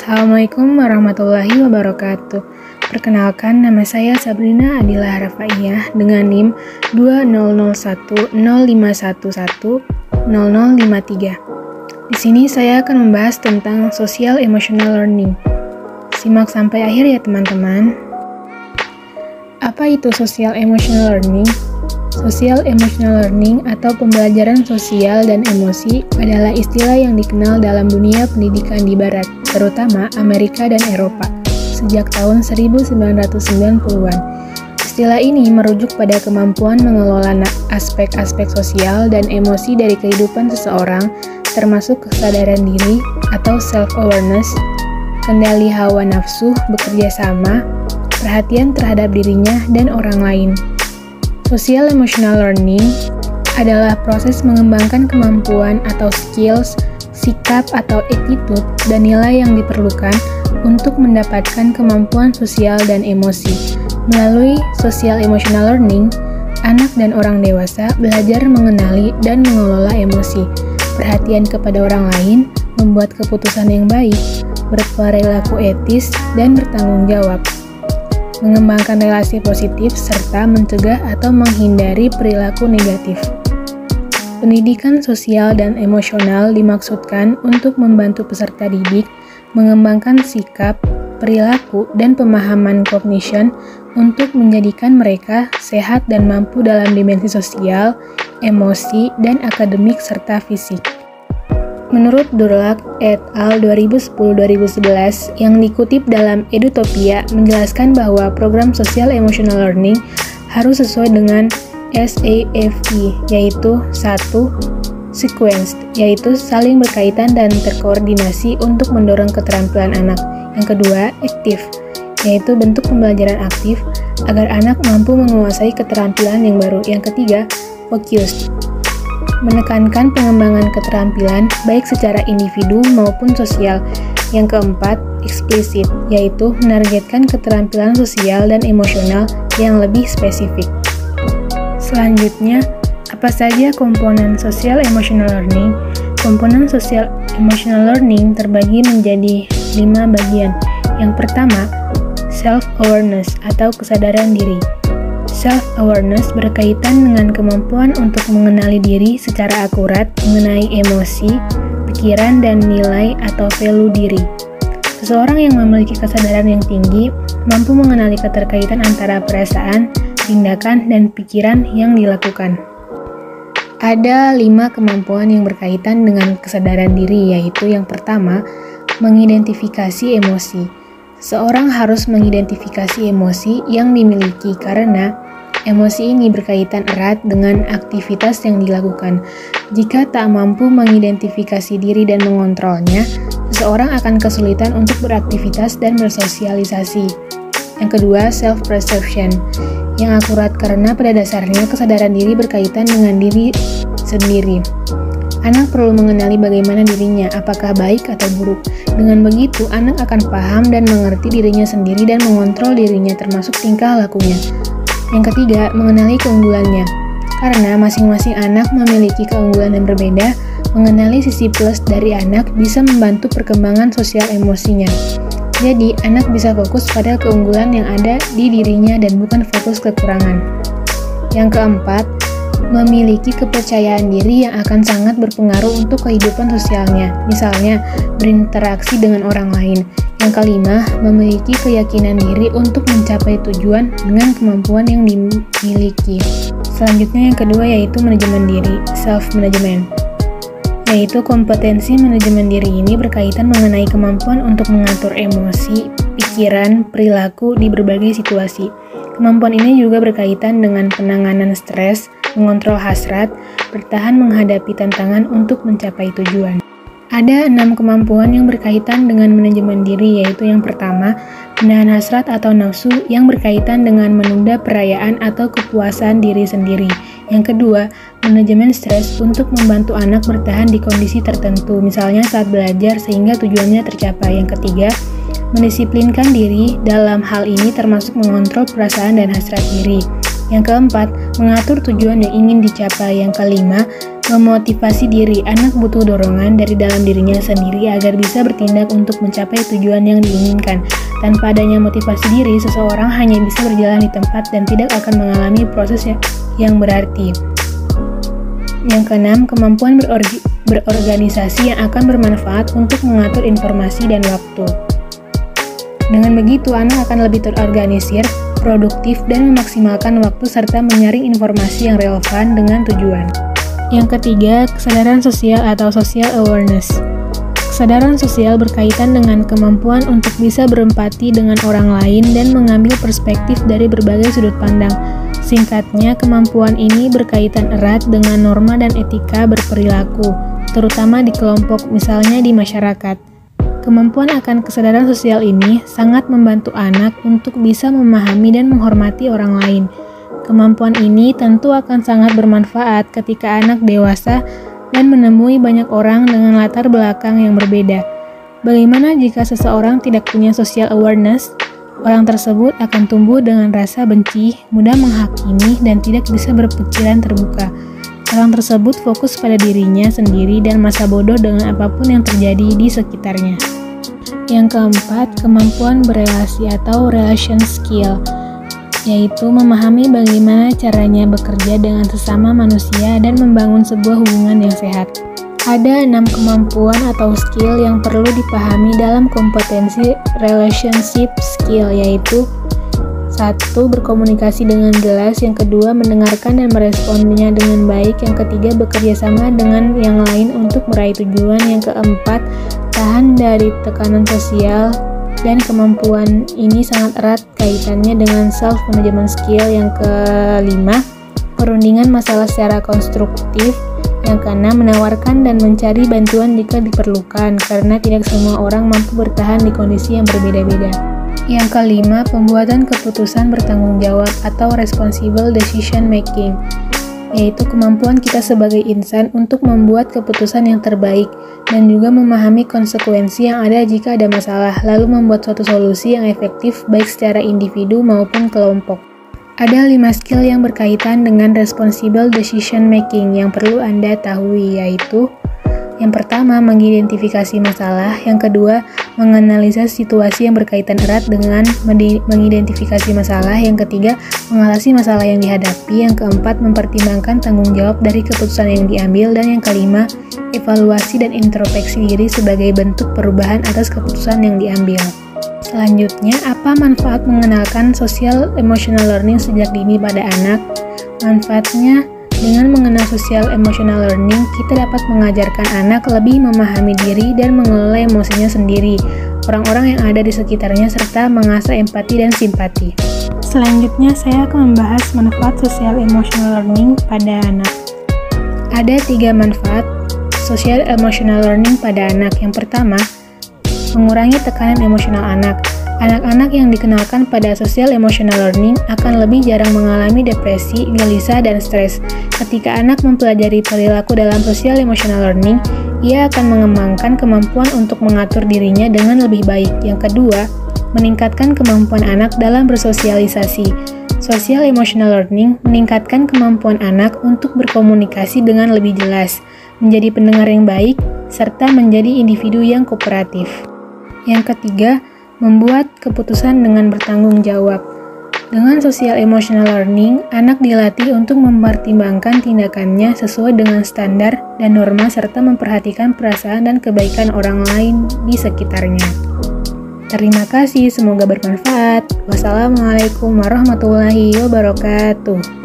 Assalamualaikum warahmatullahi wabarakatuh. Perkenalkan, nama saya Sabrina Adila Rafaiyah dengan NIM 200105110053. Di sini saya akan membahas tentang social emotional learning. Simak sampai akhir ya teman-teman. Apa itu social emotional learning? Social emotional learning atau pembelajaran sosial dan emosi adalah istilah yang dikenal dalam dunia pendidikan di Barat, terutama Amerika dan Eropa, sejak tahun 1990-an. Istilah ini merujuk pada kemampuan mengelola aspek-aspek sosial dan emosi dari kehidupan seseorang, termasuk kesadaran diri atau self-awareness, kendali hawa nafsu, bekerja sama, perhatian terhadap dirinya dan orang lain. Social emotional learning adalah proses mengembangkan kemampuan atau skills, sikap atau attitude, dan nilai yang diperlukan untuk mendapatkan kemampuan sosial dan emosi. Melalui social emotional learning, anak dan orang dewasa belajar mengenali dan mengelola emosi, perhatian kepada orang lain, membuat keputusan yang baik, berperilaku etis, dan bertanggung jawab, mengembangkan relasi positif, serta mencegah atau menghindari perilaku negatif. Pendidikan sosial dan emosional dimaksudkan untuk membantu peserta didik mengembangkan sikap, perilaku, dan pemahaman cognition untuk menjadikan mereka sehat dan mampu dalam dimensi sosial, emosi, dan akademik serta fisik. Menurut Durlach et al. 2010-2011 yang dikutip dalam Edutopia menjelaskan bahwa program Social Emotional Learning harus sesuai dengan SAFE, yaitu 1. Sequenced, yaitu saling berkaitan dan terkoordinasi untuk mendorong keterampilan anak. Yang kedua, active, yaitu bentuk pembelajaran aktif agar anak mampu menguasai keterampilan yang baru. Yang ketiga, focused, menekankan pengembangan keterampilan baik secara individu maupun sosial. Yang keempat, explicit, yaitu menargetkan keterampilan sosial dan emosional yang lebih spesifik. Selanjutnya, apa saja komponen social emotional learning? Komponen social emotional learning terbagi menjadi 5 bagian. Yang pertama, self-awareness atau kesadaran diri. Self-awareness berkaitan dengan kemampuan untuk mengenali diri secara akurat mengenai emosi, pikiran, dan nilai atau value diri. Seseorang yang memiliki kesadaran yang tinggi mampu mengenali keterkaitan antara perasaan, tindakan, dan pikiran yang dilakukan. Ada 5 kemampuan yang berkaitan dengan kesadaran diri, yaitu yang pertama, mengidentifikasi emosi. Seorang harus mengidentifikasi emosi yang dimiliki karena emosi ini berkaitan erat dengan aktivitas yang dilakukan. Jika tak mampu mengidentifikasi diri dan mengontrolnya, seseorang akan kesulitan untuk beraktivitas dan bersosialisasi. Yang kedua, self-perception, yang akurat karena pada dasarnya kesadaran diri berkaitan dengan diri sendiri. Anak perlu mengenali bagaimana dirinya, apakah baik atau buruk. Dengan begitu, anak akan paham dan mengerti dirinya sendiri dan mengontrol dirinya termasuk tingkah lakunya. Yang ketiga, mengenali keunggulannya. Karena masing-masing anak memiliki keunggulan yang berbeda, mengenali sisi plus dari anak bisa membantu perkembangan sosial emosinya. Jadi, anak bisa fokus pada keunggulan yang ada di dirinya dan bukan fokus kekurangan. Yang keempat, memiliki kepercayaan diri yang akan sangat berpengaruh untuk kehidupan sosialnya, misalnya berinteraksi dengan orang lain. Yang kelima, memiliki keyakinan diri untuk mencapai tujuan dengan kemampuan yang dimiliki. Selanjutnya yang kedua yaitu manajemen diri, self-management, yaitu kompetensi manajemen diri ini berkaitan mengenai kemampuan untuk mengatur emosi, pikiran, perilaku di berbagai situasi. Kemampuan ini juga berkaitan dengan penanganan stres, mengontrol hasrat, bertahan menghadapi tantangan untuk mencapai tujuan. Ada 6 kemampuan yang berkaitan dengan manajemen diri, yaitu yang pertama, menahan hasrat atau nafsu yang berkaitan dengan menunda perayaan atau kepuasan diri sendiri. Yang kedua, manajemen stres untuk membantu anak bertahan di kondisi tertentu, misalnya saat belajar sehingga tujuannya tercapai. Yang ketiga, mendisiplinkan diri dalam hal ini termasuk mengontrol perasaan dan hasrat diri. Yang keempat, mengatur tujuan yang ingin dicapai. Yang kelima, Memotivasi diri, anak butuh dorongan dari dalam dirinya sendiri agar bisa bertindak untuk mencapai tujuan yang diinginkan. Tanpa adanya motivasi diri, seseorang hanya bisa berjalan di tempat dan tidak akan mengalami proses yang berarti. Yang keenam, kemampuan berorganisasi yang akan bermanfaat untuk mengatur informasi dan waktu. Dengan begitu, anak akan lebih terorganisir, produktif, dan memaksimalkan waktu serta menyaring informasi yang relevan dengan tujuan. Yang ketiga, kesadaran sosial atau social awareness. Kesadaran sosial berkaitan dengan kemampuan untuk bisa berempati dengan orang lain dan mengambil perspektif dari berbagai sudut pandang. Singkatnya, kemampuan ini berkaitan erat dengan norma dan etika berperilaku, terutama di kelompok, misalnya di masyarakat. Kemampuan akan kesadaran sosial ini sangat membantu anak untuk bisa memahami dan menghormati orang lain. Kemampuan ini tentu akan sangat bermanfaat ketika anak dewasa dan menemui banyak orang dengan latar belakang yang berbeda. Bagaimana jika seseorang tidak punya social awareness? Orang tersebut akan tumbuh dengan rasa benci, mudah menghakimi, dan tidak bisa berpikiran terbuka. Orang tersebut fokus pada dirinya sendiri dan masa bodoh dengan apapun yang terjadi di sekitarnya. Yang keempat, kemampuan berelasi atau relation skill, yaitu memahami bagaimana caranya bekerja dengan sesama manusia dan membangun sebuah hubungan yang sehat. Ada 6 kemampuan atau skill yang perlu dipahami dalam kompetensi relationship skill, yaitu 1. Berkomunikasi dengan jelas, yang kedua mendengarkan dan meresponnya dengan baik, yang ketiga bekerja sama dengan yang lain untuk meraih tujuan, yang keempat tahan dari tekanan sosial. Dan kemampuan ini sangat erat kaitannya dengan self-management skill. Yang kelima, perundingan masalah secara konstruktif. Yang keenam, menawarkan dan mencari bantuan jika diperlukan, karena tidak semua orang mampu bertahan di kondisi yang berbeda-beda. Yang kelima, pembuatan keputusan bertanggung jawab atau responsible decision making, yaitu kemampuan kita sebagai insan untuk membuat keputusan yang terbaik dan juga memahami konsekuensi yang ada jika ada masalah, lalu membuat suatu solusi yang efektif baik secara individu maupun kelompok. Ada 5 skill yang berkaitan dengan responsible decision making yang perlu Anda ketahui, yaitu yang pertama, mengidentifikasi masalah. Yang kedua, menganalisa situasi yang berkaitan erat dengan mengidentifikasi masalah. Yang ketiga, mengatasi masalah yang dihadapi. Yang keempat, mempertimbangkan tanggung jawab dari keputusan yang diambil. Dan yang kelima, evaluasi dan introspeksi diri sebagai bentuk perubahan atas keputusan yang diambil. Selanjutnya, apa manfaat mengenalkan social emotional learning sejak dini pada anak? Manfaatnya, dengan mengenal social emotional learning, kita dapat mengajarkan anak lebih memahami diri dan mengelola emosinya sendiri, orang-orang yang ada di sekitarnya, serta mengasah empati dan simpati. Selanjutnya, saya akan membahas manfaat social emotional learning pada anak. Ada 3 manfaat social emotional learning pada anak. Yang pertama, mengurangi tekanan emosional anak. Anak-anak yang dikenalkan pada social emotional learning akan lebih jarang mengalami depresi, gelisah, dan stres. Ketika anak mempelajari perilaku dalam social emotional learning, ia akan mengembangkan kemampuan untuk mengatur dirinya dengan lebih baik. Yang kedua, meningkatkan kemampuan anak dalam bersosialisasi. Social emotional learning meningkatkan kemampuan anak untuk berkomunikasi dengan lebih jelas, menjadi pendengar yang baik, serta menjadi individu yang kooperatif. Yang ketiga, membuat keputusan dengan bertanggung jawab. Dengan social emotional learning, anak dilatih untuk mempertimbangkan tindakannya sesuai dengan standar dan norma serta memperhatikan perasaan dan kebaikan orang lain di sekitarnya. Terima kasih, semoga bermanfaat. Wassalamualaikum warahmatullahi wabarakatuh.